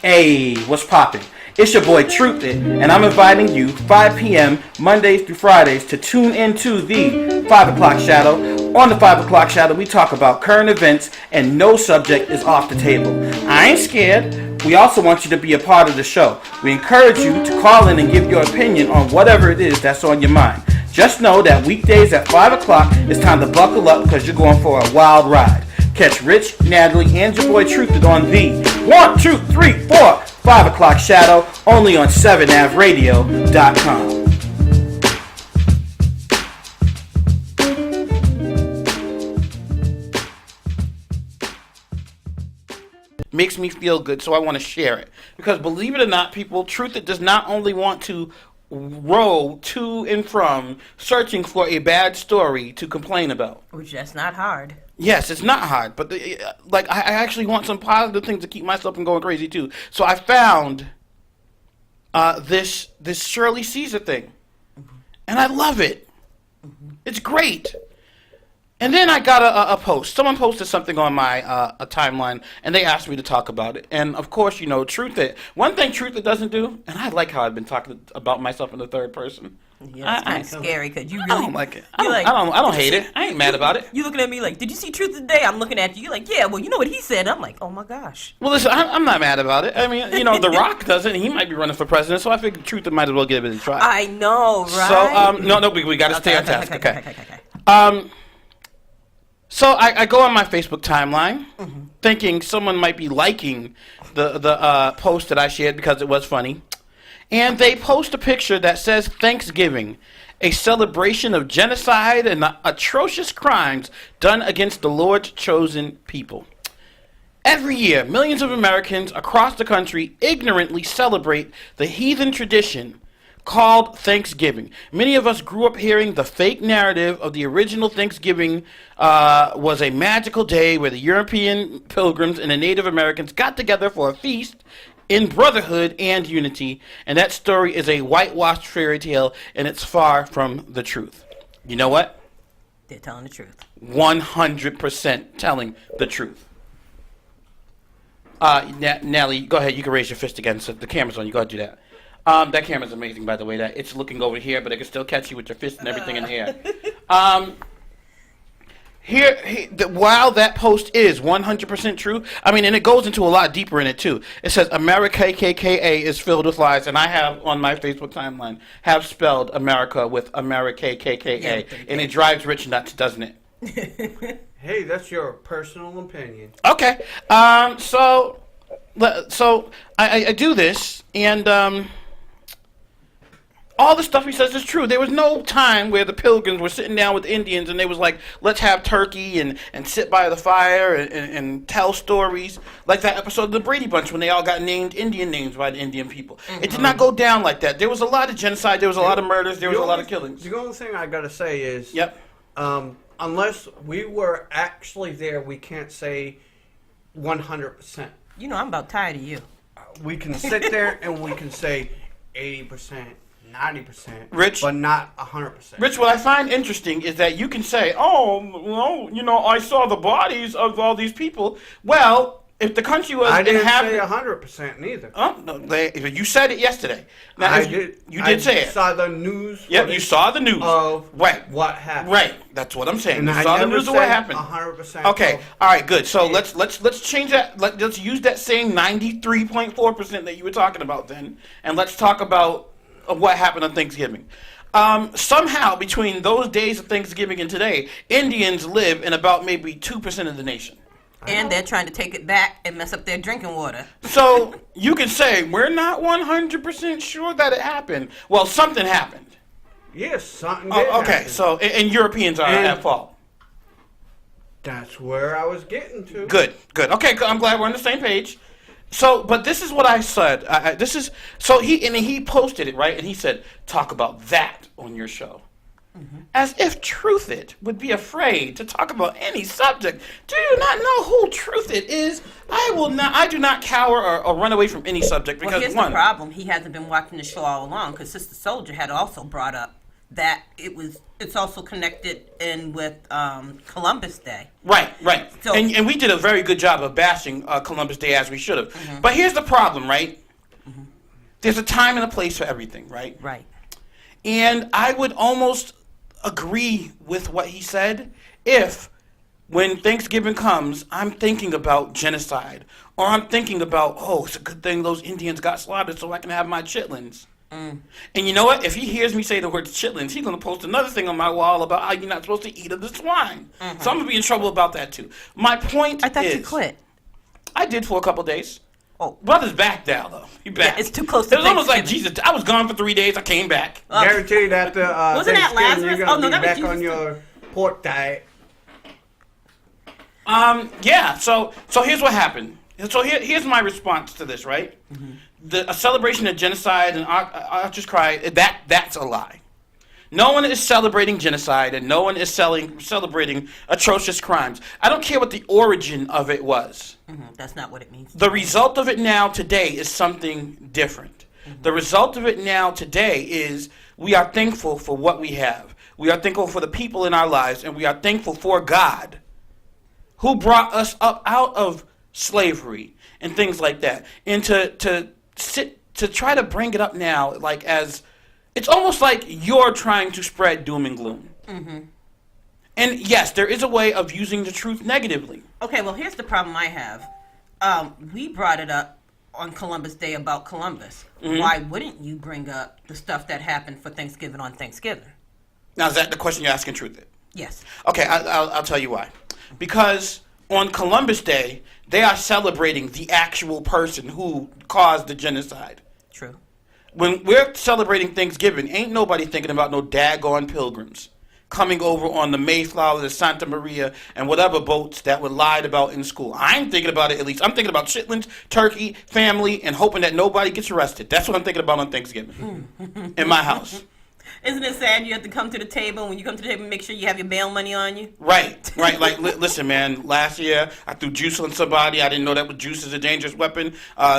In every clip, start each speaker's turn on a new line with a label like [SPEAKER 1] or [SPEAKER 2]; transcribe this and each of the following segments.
[SPEAKER 1] Hey, what's poppin'? It's your boy Truthit, and I'm inviting you 5 p.m. Mondays through Fridays to tune into the 5 o'clock shadow. On the 5 o'clock shadow, we talk about current events, and no subject is off the table. I ain't scared. We also want you to be a part of the show. We encourage you to call in and give your opinion on whatever it is that's on your mind. Just know that weekdays at 5 o'clock, it's time to buckle up because you're going for a wild ride. Catch Rich, Natalie, and your boy Truthit on the 1, 2, 3, 4, 5 o'clock shadow, only on 7avradio.com. Makes me feel good, so I want to share it. Because believe it or not, people, Truthit does not only want to roll to and from searching for a bad story to complain about.
[SPEAKER 2] Which that's not hard.
[SPEAKER 1] Yes, it's not hard, but I actually want some positive things to keep myself from going crazy too. So I found this Shirley Caesar thing, and I love it. It's great. And then I got a post. Someone posted something on my a timeline, and they asked me to talk about it. And of course, you know, Truthit. One thing Truthit doesn't do, and I like how I've been talking about myself in the third person.
[SPEAKER 2] Yeah, it's kind of scary because you really.
[SPEAKER 1] I don't like it. I don't hate it. I ain't mad about it.
[SPEAKER 2] You looking at me like, did you see Truth today? I'm looking at you. You're like, yeah. Well, you know what he said. I'm like, oh my gosh.
[SPEAKER 1] Well, listen, I'm not mad about it. I mean, you know, The Rock doesn't. He might be running for president, so I figured Truthit might as well give it a try.
[SPEAKER 2] I know, right?
[SPEAKER 1] So, no, we got to stay on task. Okay. So I go on my Facebook timeline, thinking someone might be liking the post that I shared because it was funny. And they post a picture that says Thanksgiving, a celebration of genocide and the atrocious crimes done against the Lord's chosen people. Every year, millions of Americans across the country ignorantly celebrate the heathen tradition called Thanksgiving. Many of us grew up hearing the fake narrative of the original Thanksgiving was a magical day where the European pilgrims and the Native Americans got together for a feast in brotherhood and unity, and that story is a whitewashed fairy tale, and it's far from the truth. You know what?
[SPEAKER 2] They're telling the truth.
[SPEAKER 1] 100% telling the truth. Nelly, go ahead. You can raise your fist again. So the camera's on. You go ahead and do that. That camera's amazing, by the way. That it's looking over here, but it can still catch you with your fist and everything in here. While that post is 100% true, I mean, and it goes into a lot deeper in it too. It says America KKA is filled with lies, and I have on my Facebook timeline have spelled America with America KKA, and it drives Rich nuts, doesn't it?
[SPEAKER 3] Hey, that's your personal opinion.
[SPEAKER 1] Okay, so I do this, and all the stuff he says is true. There was no time where the pilgrims were sitting down with Indians and they was like, let's have turkey and sit by the fire and tell stories. Like that episode of the Brady Bunch when they all got named Indian names by the Indian people. It did not go down like that. There was a lot of genocide. There was a lot of murders. There was a lot of killings.
[SPEAKER 3] The only thing I got to say is,
[SPEAKER 1] yep.
[SPEAKER 3] Unless we were actually there, we can't say 100%.
[SPEAKER 2] You know, I'm about tired of you.
[SPEAKER 3] We can sit there and we can say 80%. 90%,
[SPEAKER 1] Rich,
[SPEAKER 3] but not 100%.
[SPEAKER 1] Rich, what I find interesting is that you can say, "Oh, well, you know, I saw the bodies of all these people." Well, if the country was
[SPEAKER 3] I didn't say 100% neither.
[SPEAKER 1] Oh, no, you said it yesterday. Now, you did say it.
[SPEAKER 3] I saw the news.
[SPEAKER 1] Yep, you saw the news
[SPEAKER 3] of
[SPEAKER 1] right.
[SPEAKER 3] What happened.
[SPEAKER 1] Right, that's what I'm saying.
[SPEAKER 3] And
[SPEAKER 1] you
[SPEAKER 3] I
[SPEAKER 1] saw the
[SPEAKER 3] never
[SPEAKER 1] news of what happened.
[SPEAKER 3] 100%.
[SPEAKER 1] Okay, all right, good. So let's change that. Let's use that same 93.4% that you were talking about then, and let's talk about what happened on Thanksgiving. Somehow, between those days of Thanksgiving and today, Indians live in about maybe 2% of the nation.
[SPEAKER 2] And they're trying to take it back and mess up their drinking water.
[SPEAKER 1] So you can say, we're not 100% sure that it happened. Well, something happened.
[SPEAKER 3] Yes, something did happen.
[SPEAKER 1] So, and Europeans are at fault.
[SPEAKER 3] That's where I was getting to.
[SPEAKER 1] Good. Okay, I'm glad we're on the same page. So, but this is what I said. He posted it, right? And he said, talk about that on your show. Mm-hmm. As if Truthit would be afraid to talk about any subject. Do you not know who Truthit is? I do not cower or run away from any subject because
[SPEAKER 2] here's the problem. He hasn't been watching the show all along because Sister Soldier had also brought up that it's also connected in with Columbus Day.
[SPEAKER 1] Right.
[SPEAKER 2] So,
[SPEAKER 1] and we did a very good job of bashing Columbus Day as we should have. But here's the problem, right? There's a time and a place for everything, right?
[SPEAKER 2] Right.
[SPEAKER 1] And I would almost agree with what he said if, when Thanksgiving comes, I'm thinking about genocide. Or I'm thinking about, it's a good thing those Indians got slaughtered so I can have my chitlins. And you know what? If he hears me say the word chitlins, he's going to post another thing on my wall about how you're not supposed to eat of the swine. So I'm going to be in trouble about that, too. My point
[SPEAKER 2] I thought
[SPEAKER 1] is...
[SPEAKER 2] you quit.
[SPEAKER 1] I did for a couple days.
[SPEAKER 2] Oh.
[SPEAKER 1] Brother's back now, though. He back.
[SPEAKER 2] Yeah, it's too close to
[SPEAKER 1] It was almost like
[SPEAKER 2] Thanksgiving.
[SPEAKER 1] Jesus. I was gone for 3 days. I came back.
[SPEAKER 3] Guarantee that
[SPEAKER 2] Wasn't that
[SPEAKER 3] Thanksgiving
[SPEAKER 2] Lazarus?
[SPEAKER 3] you're
[SPEAKER 2] Oh, no,
[SPEAKER 3] going to
[SPEAKER 2] that
[SPEAKER 3] be
[SPEAKER 2] was
[SPEAKER 3] back on
[SPEAKER 2] Jesus.
[SPEAKER 3] your pork diet.
[SPEAKER 1] Yeah. So here's what happened. So here's my response to this, right? A celebration of genocide and Archer's Cry, that's a lie. No one is celebrating genocide, and no one is celebrating atrocious crimes. I don't care what the origin of it was.
[SPEAKER 2] That's not what it means.
[SPEAKER 1] The result of it now today is something different. The result of it now today is we are thankful for what we have. We are thankful for the people in our lives, and we are thankful for God, who brought us up out of slavery and things like that. And to try to bring it up now, like as it's almost like you're trying to spread doom and gloom. And yes, there is a way of using the truth negatively.
[SPEAKER 2] Okay, well, here's the problem I have. We brought it up on Columbus Day about Columbus. Why wouldn't you bring up the stuff that happened for Thanksgiving on Thanksgiving?
[SPEAKER 1] Now, is that the question you're asking, Truthit?
[SPEAKER 2] Yes.
[SPEAKER 1] Okay, I'll tell you why. Because on Columbus Day, they are celebrating the actual person who caused the genocide.
[SPEAKER 2] True.
[SPEAKER 1] When we're celebrating Thanksgiving, ain't nobody thinking about no daggone pilgrims coming over on the Mayflower, the Santa Maria, and whatever boats that were lied about in school. I'm thinking about it at least. I'm thinking about chitlins, turkey, family, and hoping that nobody gets arrested. That's what I'm thinking about on Thanksgiving in my house.
[SPEAKER 2] Isn't it sad you have to come to the table? When you come to the table, make sure you have your bail money on you?
[SPEAKER 1] Right. Like, listen, man, last year I threw juice on somebody. I didn't know that juice is a dangerous weapon.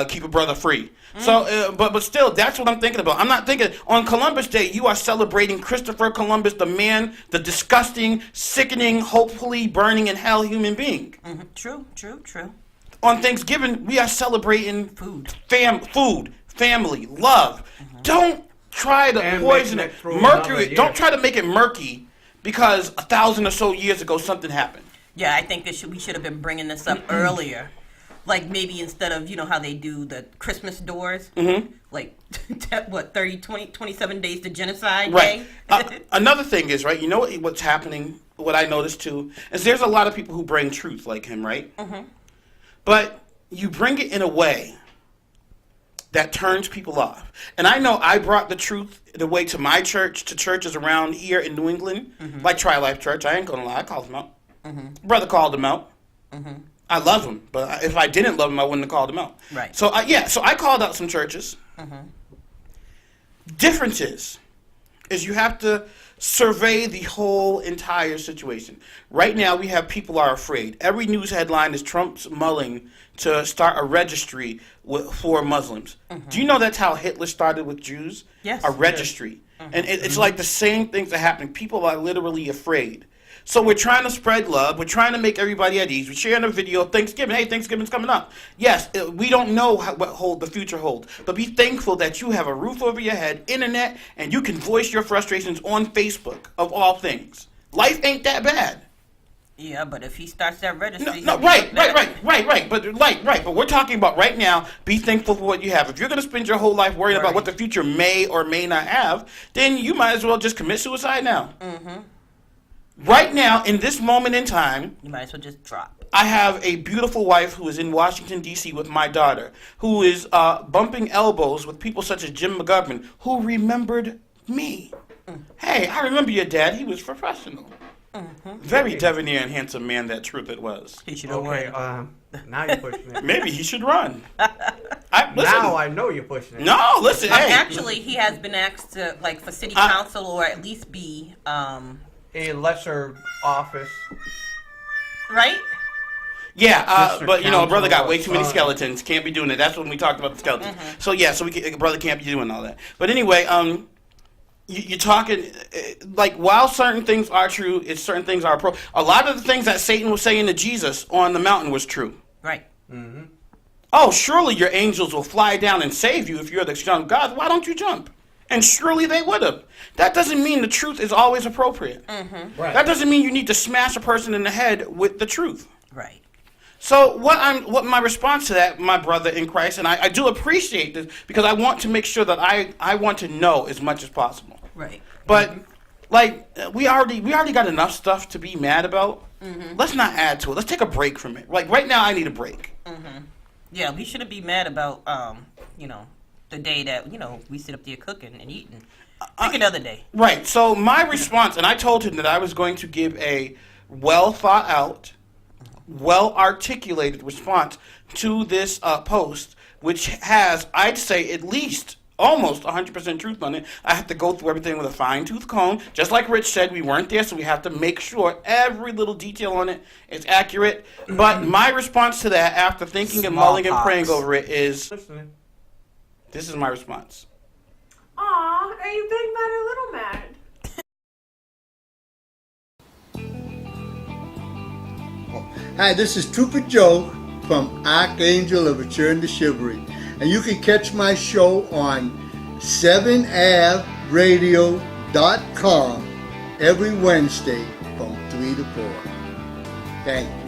[SPEAKER 1] Keep a brother free. So, but still, that's what I'm thinking about. I'm not thinking, on Columbus Day, you are celebrating Christopher Columbus, the man, the disgusting, sickening, hopefully burning in hell human being.
[SPEAKER 2] True.
[SPEAKER 1] On Thanksgiving, we are celebrating
[SPEAKER 2] Food.
[SPEAKER 1] Family, love. Don't try to
[SPEAKER 3] And
[SPEAKER 1] poison
[SPEAKER 3] making
[SPEAKER 1] it.
[SPEAKER 3] it through
[SPEAKER 1] Mercury.
[SPEAKER 3] another year.
[SPEAKER 1] Don't try to make it murky because 1,000 or so years ago something happened.
[SPEAKER 2] Yeah, I think we should have been bringing this up earlier. Like maybe instead of, how they do the Christmas doors, like, 27 days to genocide
[SPEAKER 1] Right.
[SPEAKER 2] day?
[SPEAKER 1] Another thing is, right, you know what's happening, what I noticed too, is there's a lot of people who bring truth like him, right? But you bring it in a way that turns people off. And I know I brought the truth in a way to my church, to churches around here in New England, like Tri-Life Church. I ain't gonna lie, I called them out. Brother called them out. I love him, but if I didn't love him, I wouldn't have called him out.
[SPEAKER 2] Right.
[SPEAKER 1] So I called out some churches. Difference is you have to survey the whole entire situation. Right now, we have people are afraid. Every news headline is Trump's mulling to start a registry for Muslims. Do you know that's how Hitler started with Jews?
[SPEAKER 2] Yes.
[SPEAKER 1] A registry. And it's like the same things are happening. People are literally afraid. So we're trying to spread love. We're trying to make everybody at ease. We're sharing a video of Thanksgiving. Hey, Thanksgiving's coming up. Yes, we don't know what the future holds. But be thankful that you have a roof over your head, internet, and you can voice your frustrations on Facebook, of all things. Life ain't that bad.
[SPEAKER 2] Yeah, but if he starts that registry...
[SPEAKER 1] Right. But we're talking about right now, be thankful for what you have. If you're going to spend your whole life worrying about what the future may or may not have, then you might as well just commit suicide now. Right now, in this moment in time,
[SPEAKER 2] You might as well just drop.
[SPEAKER 1] I have a beautiful wife who is in Washington, D.C. with my daughter, who is bumping elbows with people such as Jim McGovern, who remembered me. Hey, I remember your dad. He was professional. Very debonair and handsome man that Truthit was.
[SPEAKER 2] He should
[SPEAKER 3] Okay, now you're pushing it.
[SPEAKER 1] Maybe he should run. Listen,
[SPEAKER 3] Now I know you're pushing it.
[SPEAKER 1] no, listen, hey.
[SPEAKER 2] Actually, he has been asked to, for city council or at least be,
[SPEAKER 3] A lesser office.
[SPEAKER 2] right?
[SPEAKER 1] Yeah,
[SPEAKER 3] Mr.
[SPEAKER 1] but brother got way too many
[SPEAKER 3] Council,
[SPEAKER 1] skeletons. Can't be doing it. That's when we talked about the skeletons. So yeah, brother can't be doing all that. But anyway, you're talking like while certain things are true, it's certain things are pro. A lot of the things that Satan was saying to Jesus on the mountain was true.
[SPEAKER 2] Right.
[SPEAKER 3] Mm-hmm.
[SPEAKER 1] Oh, surely your angels will fly down and save you if you're the son of God. Why don't you jump? And surely they would have. That doesn't mean the truth is always appropriate.
[SPEAKER 2] Mm-hmm.
[SPEAKER 3] Right.
[SPEAKER 1] That doesn't mean you need to smash a person in the head with the truth.
[SPEAKER 2] Right.
[SPEAKER 1] So what my response to that, my brother in Christ, and I do appreciate this because I want to make sure that I want to know as much as possible.
[SPEAKER 2] Right.
[SPEAKER 1] But like we already got enough stuff to be mad about.
[SPEAKER 2] Mm-hmm.
[SPEAKER 1] Let's not add to it. Let's take a break from it. Like right now, I need a break.
[SPEAKER 2] Mm-hmm. Yeah, we shouldn't be mad about the day that we sit up there cooking and eating. Pick another day.
[SPEAKER 1] Right. So my response, and I told him that I was going to give a well thought out, well articulated response to this post, which has, I'd say, at least almost 100% truth on it. I have to go through everything with a fine-tooth comb. Just like Rich said, we weren't there, so we have to make sure every little detail on it is accurate. But my response to that, after thinking and mulling and praying over it, is this is my response.
[SPEAKER 4] Aw, are you big mad or little mad?
[SPEAKER 5] Hi, this is Truthit Joe from Archangel of Return to Chivalry. And you can catch my show on 7avradio.com every Wednesday from 3 to 4. Thank you.